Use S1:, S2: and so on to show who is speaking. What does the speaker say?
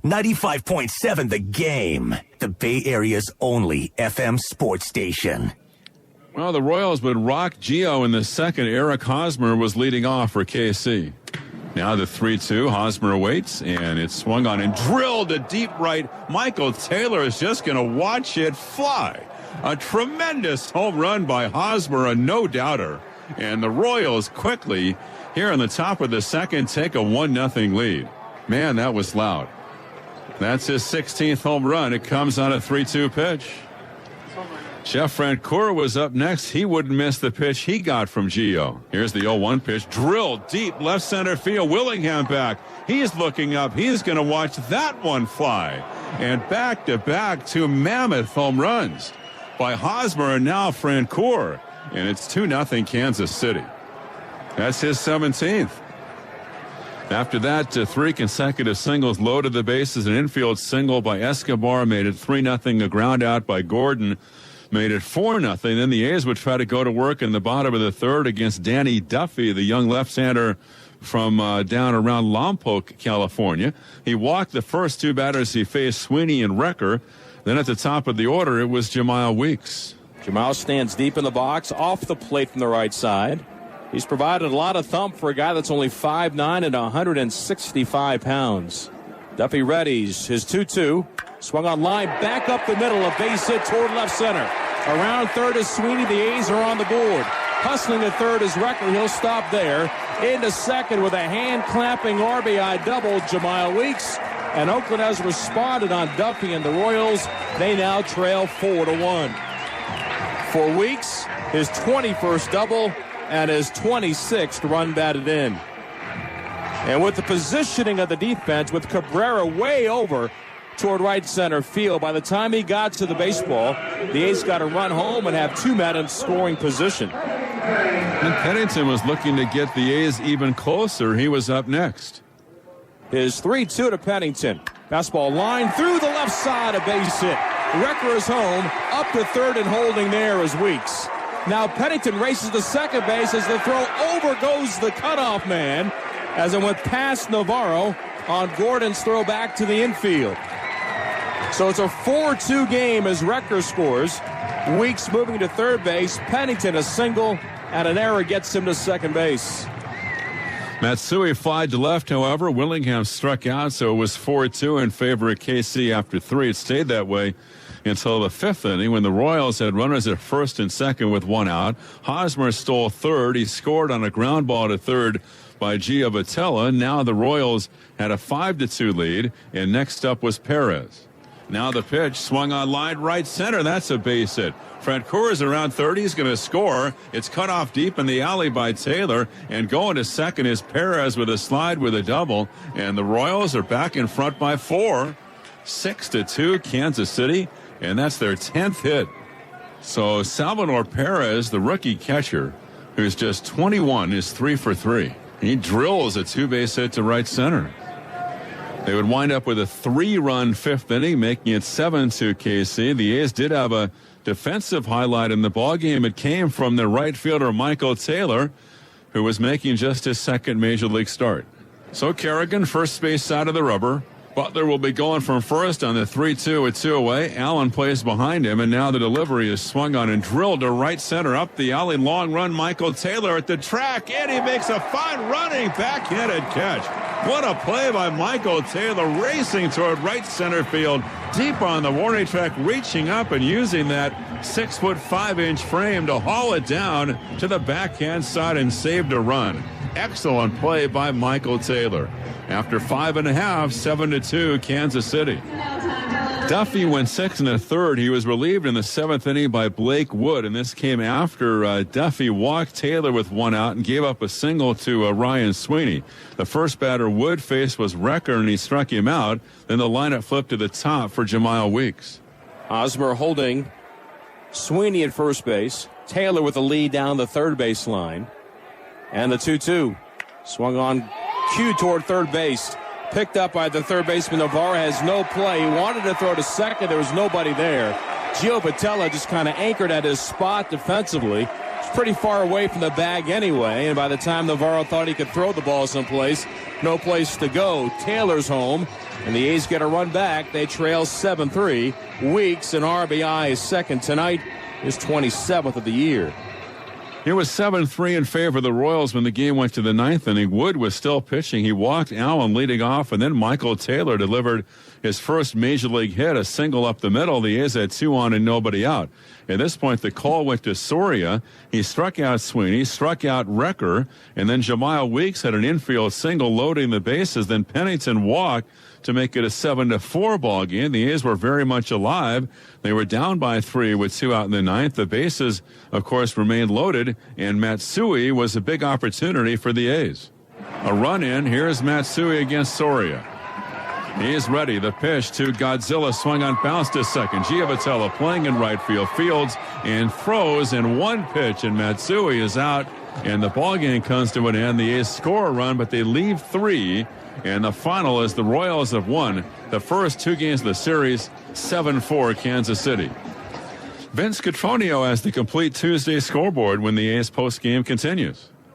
S1: 95.7 The Game, the Bay Area's only FM sports station.
S2: Well, the Royals would rock Gio in the second. Eric Hosmer was leading off for KC. Now the 3-2. Hosmer waits, and it's swung on and drilled to deep right. Michael Taylor is just going to watch it fly. A tremendous home run by Hosmer, a no-doubter. And the Royals quickly, here on the top of the second, take a 1-0 lead. Man, that was loud. That's his 16th home run. It comes on a 3-2 pitch. Jeff Francoeur was up next. He wouldn't miss the pitch he got from Gio. Here's the 0-1 pitch. Drilled deep left center field. Willingham back. He's looking up. He's going to watch that one fly. And back-to-back 2 mammoth home runs by Hosmer and now Francoeur. And it's 2-0 Kansas City. That's his 17th. After that, 3 consecutive singles, loaded the bases. An infield single by Escobar made it 3-0. A ground out by Gordon made it 4-0. Then the A's would try to go to work in the bottom of the third against Danny Duffy, the young left-hander from down around Lompoc, California. He walked the first 2 batters he faced, Sweeney and Wrecker. Then at the top of the order, it was Jamal Weeks.
S3: Jamal stands deep in the box, off the plate from the right side. He's provided a lot of thump for a guy that's only 5'9" and 165 pounds. Duffy readies his 2-2. Swung on line, back up the middle, a base hit toward left center. Around third is Sweeney. The A's are on the board. Hustling at third is Wrecker. He'll stop there. Into second with a hand-clapping RBI double, Jamal Weeks. And Oakland has responded on Duffy and the Royals. They now trail 4-1. For Weeks, his 21st double and his 26th run batted in. And with the positioning of the defense, with Cabrera way over toward right center field, by the time he got to the baseball, the A's got to run home and have 2 men in scoring position.
S2: And Pennington was looking to get the A's even closer. He was up next.
S3: His 3-2 to Pennington. Fastball line through the left side, a base hit. Wrecker is home, up to third and holding there is Weeks. Now Pennington races to second base as the throw over goes the cutoff man as it went past Navarro on Gordon's throw back to the infield. So it's a 4-2 game as Wrecker scores. Weeks moving to third base. Pennington a single and an error gets him to second base.
S2: Matsui flied to left, however. Willingham struck out, so it was 4-2 in favor of KC after 3. It stayed that way until the 5th inning when the Royals had runners at first and second with 1 out. Hosmer stole third. He scored on a ground ball to third by Gio Vitella. Now the Royals had a 5-2 lead, and next up was Perez. Now the pitch swung on line right center. That's a base hit. Francoeur is around third. He's going to score. It's cut off deep in the alley by Taylor. And going to second is Perez with a slide with a double. And the Royals are back in front by 4. 6-2 Kansas City. And that's their 10th hit. So Salvador Perez, the rookie catcher, who's just 21, is 3 for 3. He drills a 2-base hit to right center. They would wind up with a 3-run 5th inning, making it 7-2 KC. The A's did have a defensive highlight in the ballgame. It came from their right fielder, Michael Taylor, who was making just his second major league start. So Kerrigan, first base side of the rubber. Butler will be going from first on the 3-2 with 2 away. Allen plays behind him, and now the delivery is swung on and drilled to right center up the alley. Long run, Michael Taylor at the track, and he makes a fine running backhanded catch. What a play by Michael Taylor, racing toward right center field, deep on the warning track, reaching up and using that 6'5" frame to haul it down to the backhand side and saved a run. Excellent play by Michael Taylor. After 5.5, 7-2 Kansas City. Duffy went 6 1/3. He was relieved in the 7th inning by Blake Wood, and this came after Duffy walked Taylor with 1 out and gave up a single to Ryan Sweeney. The first batter Wood faced was Wrecker, and he struck him out. Then the lineup flipped to the top for Jamal Weeks.
S3: Hosmer holding Sweeney at first base. Taylor with the lead down the third base line. And the 2-2 swung on cue toward third base. Picked up by the third baseman. Navarro has no play. He wanted to throw to second. There was nobody there. Gio Vitella just kind of anchored at his spot defensively. pretty far away from the bag anyway, and by the time Navarro thought he could throw the ball someplace, no place to go. Taylor's home, and the A's get a run back. They trail 7-3. Weeks, an RBI, is second tonight, his 27th of the year.
S2: It was 7-3 in favor of the Royals when the game went to the ninth inning. Wood was still pitching. He walked Allen leading off, and then Michael Taylor delivered his first major league hit, a single up the middle. The A's had 2 on and nobody out. At this point, the call went to Soria. He struck out Sweeney, struck out Recker, and then Jemiah Weeks had an infield single loading the bases. Then Pennington walked to make it a 7-4 ball game. The A's were very much alive. They were down by 3 with 2 out in the ninth. The bases, of course, remained loaded, and Matsui was a big opportunity for the A's. A run in. Here's Matsui against Soria. He's ready. The pitch to Godzilla, swung on, bounced to second. Giavotella playing in right field, fields and throws, and one pitch, and Matsui is out, and the ball game comes to an end. The A's score a run, but they leave 3. And the final is the Royals have won the first 2 games of the series, 7-4 Kansas City. Vince Cotroneo has the complete Tuesday scoreboard when the A's post game continues.